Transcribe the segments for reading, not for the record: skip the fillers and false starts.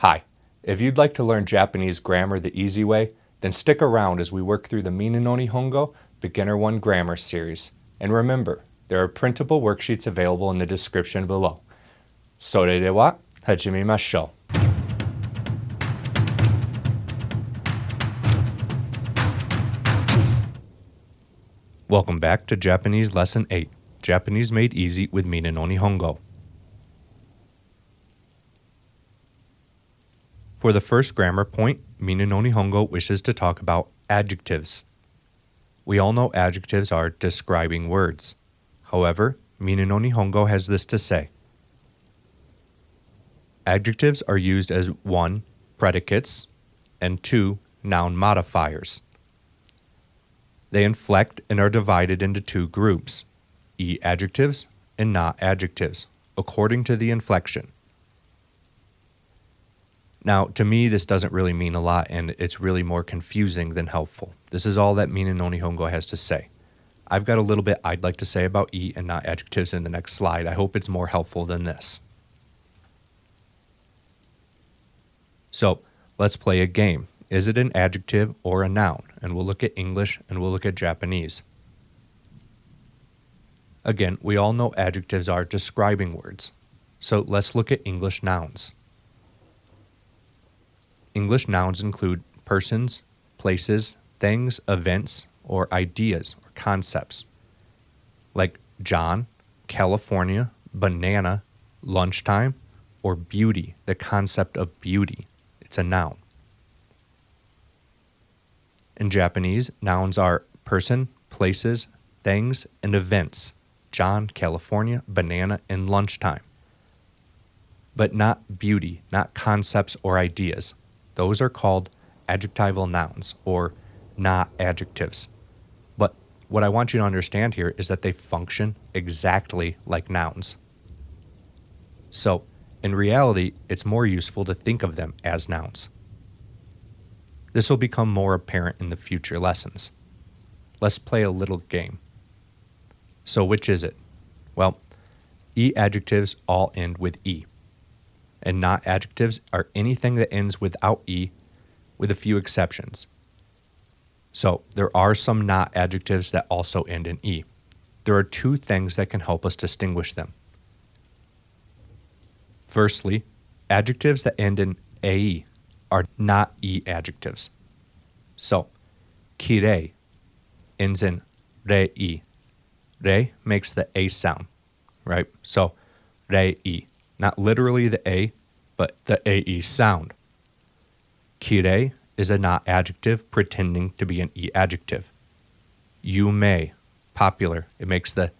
Hi, if you'd like to learn Japanese grammar the easy way, then stick around as we work through the Minna no Nihongo Beginner 1 Grammar series. And remember, there are printable worksheets available in the description below. それでは始めましょう. Welcome back to Japanese Lesson 8, Japanese Made Easy with Minna no Nihongo. For the first grammar point, Minna no Nihongo wishes to talk about adjectives. We all know adjectives are describing words. However, Minna no Nihongo has this to say. Adjectives are used as 1. Predicates, and 2. Noun modifiers. They inflect and are divided into 2 groups, adjectives and not adjectives, according to the inflection. Now, to me, this doesn't really mean a lot, and it's really more confusing than helpful. This is all that Minna no Nihongo has to say. I've got a little bit I'd like to say about and not adjectives in the next slide. I hope it's more helpful than this. So, let's play a game. Is it an adjective or a noun? And we'll look at English and we'll look at Japanese. Again, we all know adjectives are describing words. So let's look at English nouns. English nouns include persons, places, things, events, or ideas or concepts. Like John, California, banana, lunchtime, or beauty, the concept of beauty. It's a noun. In Japanese, nouns are person, places, things, and events. John, California, banana, and lunchtime. But not beauty, not concepts or ideas. Those are called adjectival nouns, or not adjectives. But what I want you to understand here is that they function exactly like nouns. So, in reality, it's more useful to think of them as nouns. This will become more apparent in the future lessons. Let's play a little game. So which is it? Well, adjectives all end with E. And not adjectives are anything that ends without E, with a few exceptions. So there are some not adjectives that also end in E. There are 2 things that can help us distinguish them. Firstly, adjectives that end in AE are not E adjectives. So, kirei ends in rei. Rei makes the A sound, right? So, rei. Not literally the A, but the AE sound. Kirei is a not adjective pretending to be an E adjective. Yume, popular. It makes the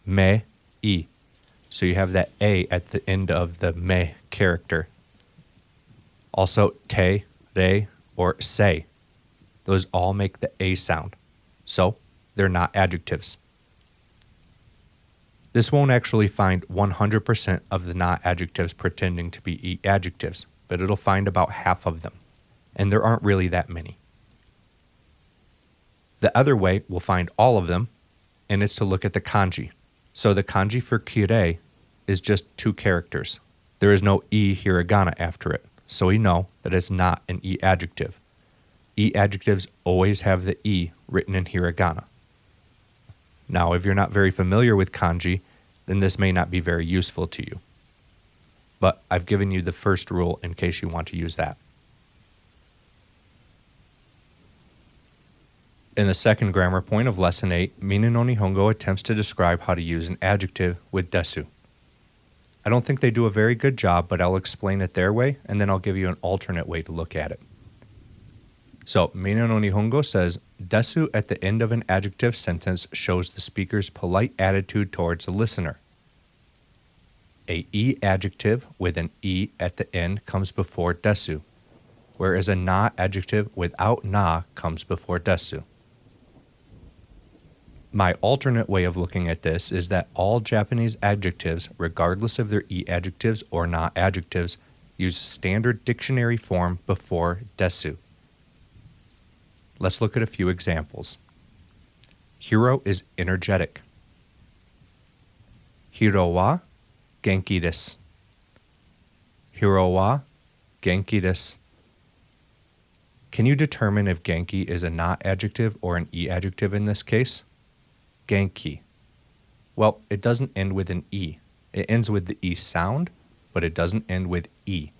me, E. So you have that A at the end of the me character. Also, te, re, or sei. Those all make the A sound. So, they're not adjectives. This won't actually find 100% of the not adjectives pretending to be E adjectives, but it'll find about half of them. And there aren't really that many. The other way we'll find all of them, and it's to look at the kanji. So the kanji for kirei is just 2 characters. There is no E hiragana after it, so we know that it's not an E adjective. E adjectives always have the E written in hiragana. Now, if you're not very familiar with kanji, then this may not be very useful to you. But I've given you the first rule in case you want to use that. In the second grammar point of Lesson 8, Minna no Nihongo attempts to describe how to use an adjective with desu. I don't think they do a very good job, but I'll explain it their way, and then I'll give you an alternate way to look at it. So, Minna no Nihongo says, desu at the end of an adjective sentence shows the speaker's polite attitude towards the listener. A E adjective with an E at the end comes before desu, whereas a na adjective without na comes before desu. My alternate way of looking at this is that all Japanese adjectives, regardless of their E adjectives or na adjectives, use standard dictionary form before desu. Let's look at a few examples. Hiro is energetic. Hiro wa genki desu. Hiro wa Genki desu. Can you determine if genki is a na adjective or an e adjective in this case? Genki. Well, it doesn't end with an e. It ends with the e sound, but it doesn't end with e.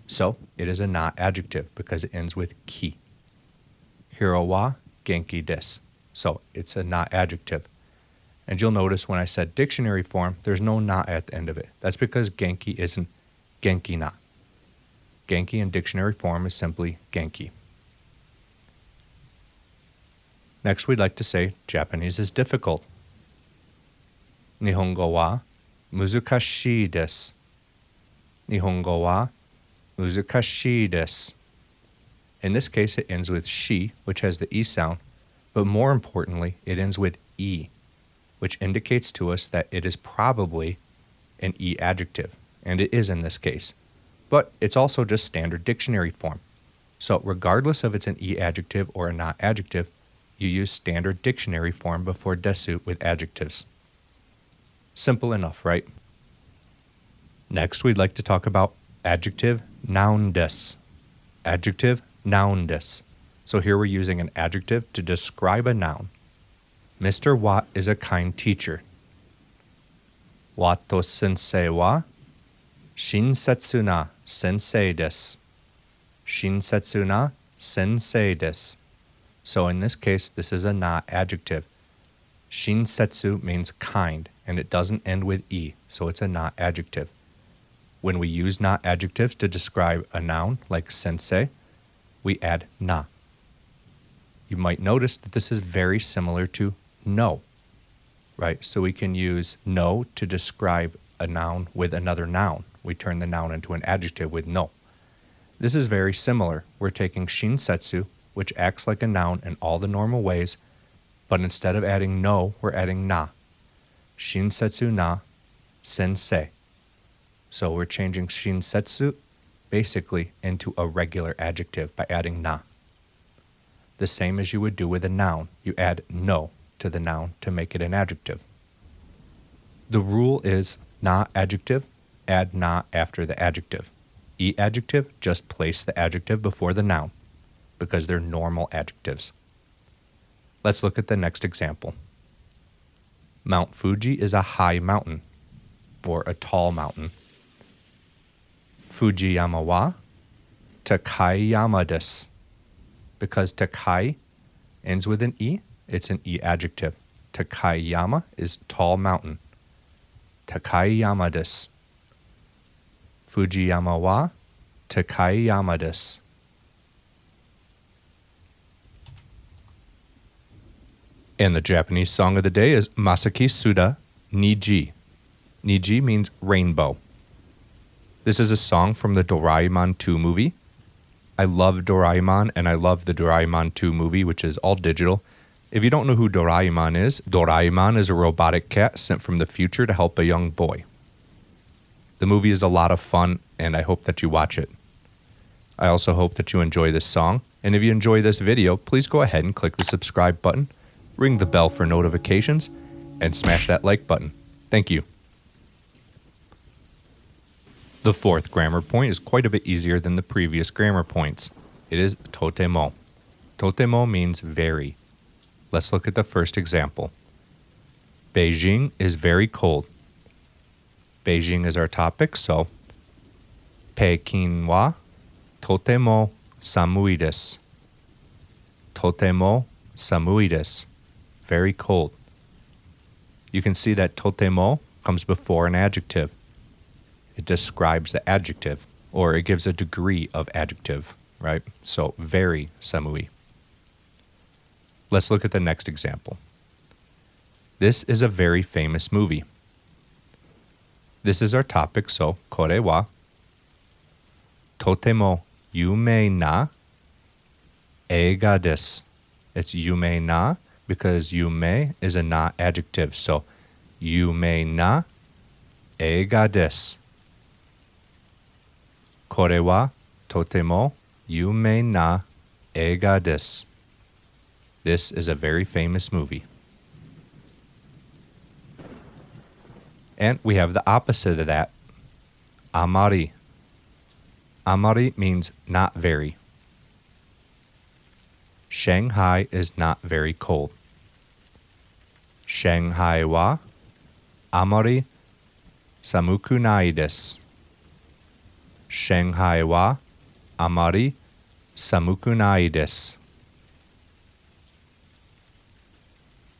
So it is a na adjective because it ends with ki. Hiro wa genki desu. So it's a na adjective. And you'll notice when I said dictionary form, there's no na at the end of it. That's because genki isn't genki na. Genki in dictionary form is simply genki. Next, we'd like to say Japanese is difficult. Nihongo wa muzukashii desu. Nihongo wa muzukashii desu. In this case, it ends with shi, which has the e sound, but more importantly, it ends with e, which indicates to us that it is probably an e adjective, and it is in this case. But it's also just standard dictionary form. So regardless of it's an e adjective or a na adjective, you use standard dictionary form before desu with adjectives. Simple enough, right? Next, we'd like to talk about adjective noun desu. Adjective noun desu. So here we're using an adjective to describe a noun. Mr. Watt is a kind teacher. Wato sensei wa shinsetsu na sensei desu. Shinsetsu na sensei desu. So in this case, this is a na adjective. Shinsetsu means kind, and it doesn't end with e, so it's a na adjective. When we use na adjectives to describe a noun, like sensei, we add na. You might notice that this is very similar to no, right? So we can use no to describe a noun with another noun. We turn the noun into an adjective with no. This is very similar. We're taking shinsetsu, which acts like a noun in all the normal ways, but instead of adding no, we're adding na. Shinsetsu na sensei. So we're changing shinsetsu basically into a regular adjective by adding na. The same as you would do with a noun. You add no to the noun to make it an adjective. The rule is na adjective, add na after the adjective. E adjective, just place the adjective before the noun because they're normal adjectives. Let's look at the next example. Mount Fuji is a high mountain, or a tall mountain. Fujiyama wa takai yama desu. Because takai ends with an e, it's an e adjective. Takai yama is tall mountain. Takai yama desu. Fujiyama wa takai yama desu. And the Japanese song of the day is Masaki Suda Niji. Niji means rainbow. This is a song from the Doraemon 2 movie. I love Doraemon, and I love the Doraemon 2 movie, which is all digital. If you don't know who Doraemon is a robotic cat sent from the future to help a young boy. The movie is a lot of fun, and I hope that you watch it. I also hope that you enjoy this song, and if you enjoy this video, please go ahead and click the subscribe button, ring the bell for notifications, and smash that like button. Thank you. The fourth grammar point is quite a bit easier than the previous grammar points. It is totemo. Totemo means very. Let's look at the first example. Beijing is very cold. Beijing is our topic, so Pekin wa totemo samui desu. Totemo samui desu. Very cold. You can see that totemo comes before an adjective. It describes the adjective, or it gives a degree of adjective, right? So, very samui. Let's look at the next example. This is a very famous movie. This is our topic, so kore wa totemo yumei na eiga desu. It's yumei na because yumei is a na adjective, so yumei na eiga desu. Kore wa totemo yumei na eiga desu. This is a very famous movie. And we have the opposite of that. Amari. Amari means not very. Shanghai is not very cold. Shanghai wa amari samuku nai desu. Shanghai wa amari samuku nai desu.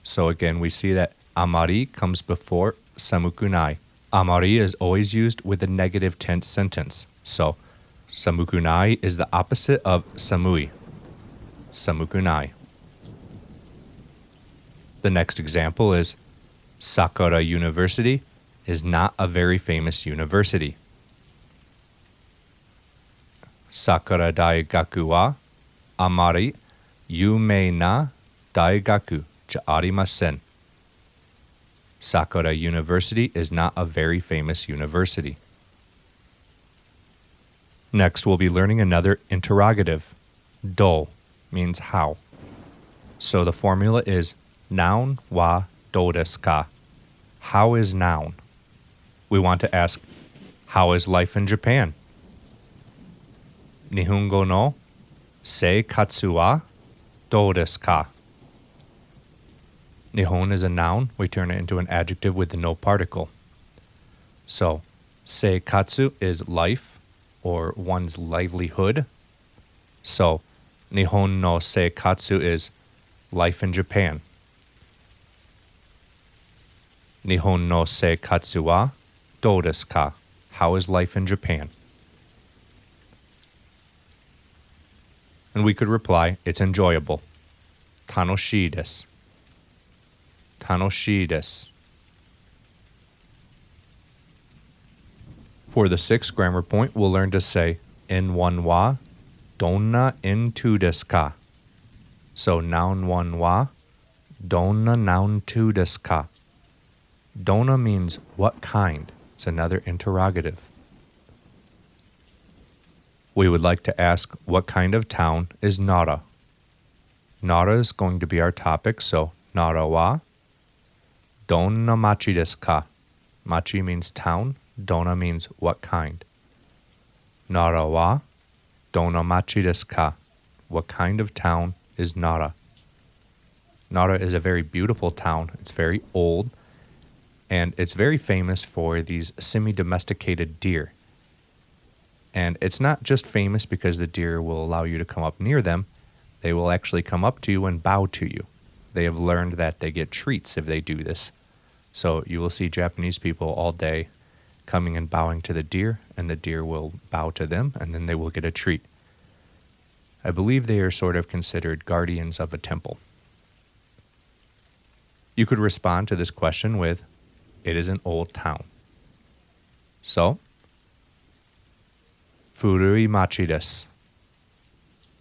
So again, we see that amari comes before samuku nai. Amari is always used with a negative tense sentence. So samuku nai is the opposite of samui. Samuku nai. The next example is Sakura University is not a very famous university. Sakura Daigaku wa amari yumei na daigaku ja arimasen. Sakura University is not a very famous university. Next, we'll be learning another interrogative. Do means how. So the formula is noun wa do desu ka. How is noun? We want to ask, how is life in Japan? Nihongo no seikatsu wa do desu ka? Nihon is a noun. We turn it into an adjective with the no particle. So, seikatsu is life or one's livelihood. So, Nihon no seikatsu is life in Japan. Nihon no seikatsu wa do desu ka? How is life in Japan? And we could reply, it's enjoyable. Tanoshii desu. Tanoshii desu. For the sixth grammar point, we'll learn to say in one wa donna into desu ka? So noun one wa, donna noun two desu ka? Donna means what kind? It's another interrogative. We would like to ask what kind of town is Nara? Nara is going to be our topic, so Nara wa donna machi desu ka? Machi means town, donna means what kind. Nara wa donna machi desu ka? What kind of town is Nara? Nara is a very beautiful town. It's very old, and it's very famous for these semi-domesticated deer. And it's not just famous because the deer will allow you to come up near them. They will actually come up to you and bow to you. They have learned that they get treats if they do this. So you will see Japanese people all day coming and bowing to the deer, and the deer will bow to them, and then they will get a treat. I believe they are sort of considered guardians of a temple. You could respond to this question with, it is an old town. So, furui machi desu.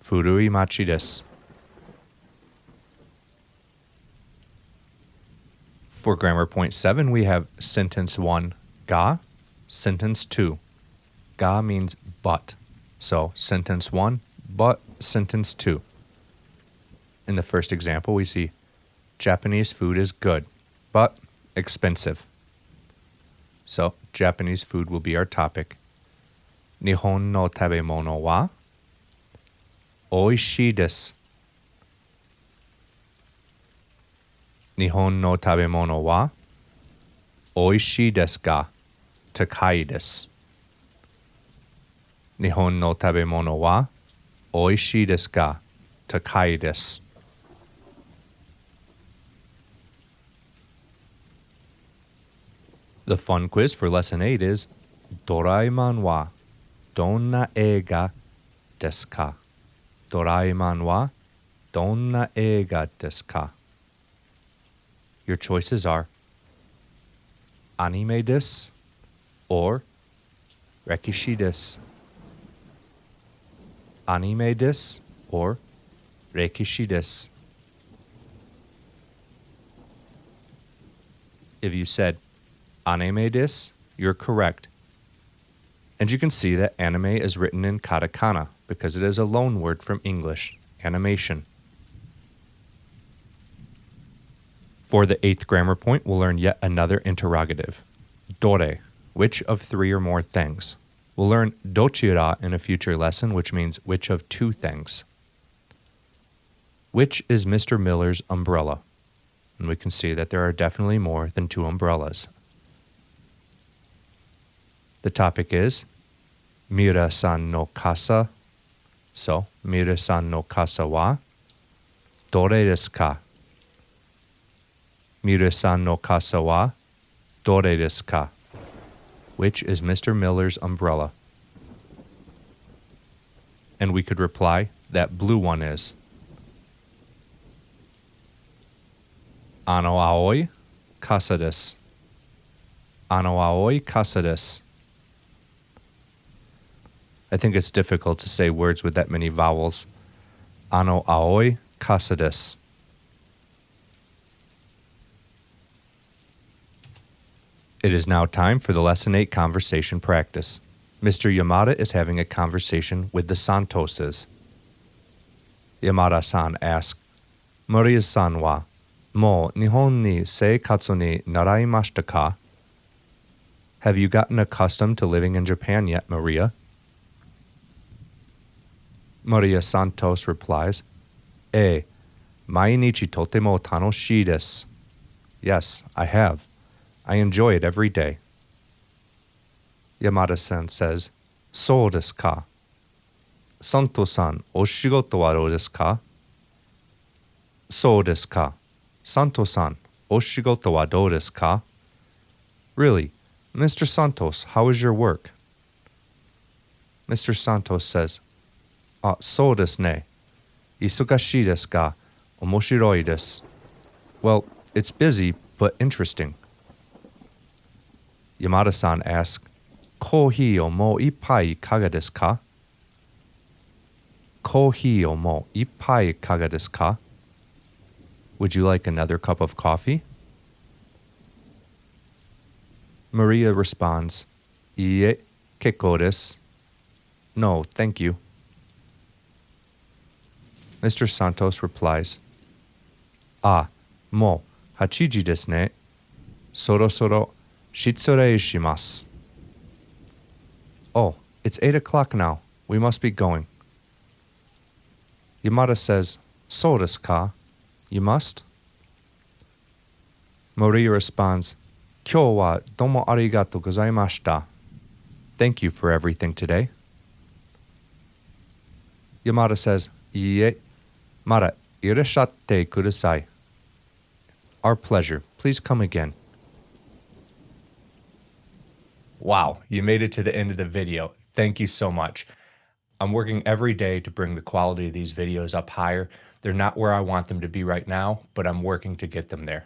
Furui machi desu. For grammar point 7, we have sentence 1, ga, sentence 2. Ga means but. So, sentence 1, but sentence 2. In the first example, we see Japanese food is good, but expensive. So, Japanese food will be our topic. Nihon no tabemono wa oishii desu. Nihon no tabemono wa oishii desu ga takai desu. Nihon no tabemono wa oishii desu ga takai desu. The fun quiz for lesson 8 is Doraemon wa donna eiga desu ka? Doraemon wa donna eiga desu ka? Your choices are anime desu or rekishi desu. Anime desu or rekishi desu. If you said anime desu, you're correct. And you can see that anime is written in katakana because it is a loan word from English, animation. For the 8th grammar point, we'll learn yet another interrogative. Dore, which of 3 or more things? We'll learn dochira in a future lesson, which means which of two things. Which is Mr. Miller's umbrella? And we can see that there are definitely more than two umbrellas. The topic is Mira-san no kasa. So, Mira-san no kasa wa dore desu ka? Mira-san no kasa wa dore desu ka? Which is Mr. Miller's umbrella? And we could reply, that blue one is. Ano aoi kasa desu. Ano aoi kasa desu. I think it's difficult to say words with that many vowels. Ano aoi kasa desu. It is now time for the Lesson 8 conversation practice. Mr. Yamada is having a conversation with the Santoses. Yamada-san asks, Maria-san wa mo Nihon ni seikatsu ni naraimashita ka? Have you gotten accustomed to living in Japan yet, Maria? Maria Santos replies, mainichi totemo tanoshii desu. Yes, I have. I enjoy it every day. Yamada-san says, Sou desu ka? Santo-san, oshigoto wa dou desu ka? Sou desu ka? Santo-san, oshigoto wa dou desu ka? Really, Mr. Santos, how is your work? Mr. Santos says, Sou desu ne. Isugashii desu ga, omoshiroi desu. Well, it's busy, but interesting. Yamada-san asks, Kohii o mo ippai ikaga desu ka? Kohii o mo ippai ikaga desu ka? Would you like another cup of coffee? Maria responds, Iie, kekkou desu. No, thank you. Mr. Santos replies, mo hachiji desu ne. Sorosoro shitsurei shimasu. Oh, it's 8 o'clock now. We must be going. Yamada says, Sou desu ka? You must? Maria responds, Kyou wa domo arigatou gozaimashita. Thank you for everything today. Yamada says, Iie, mara irashatte kudasai. Our pleasure. Please come again. Wow, you made it to the end of the video. Thank you so much. I'm working every day to bring the quality of these videos up higher. They're not where I want them to be right now, but I'm working to get them there.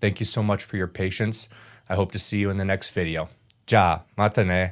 Thank you so much for your patience. I hope to see you in the next video. Ja, mata ne.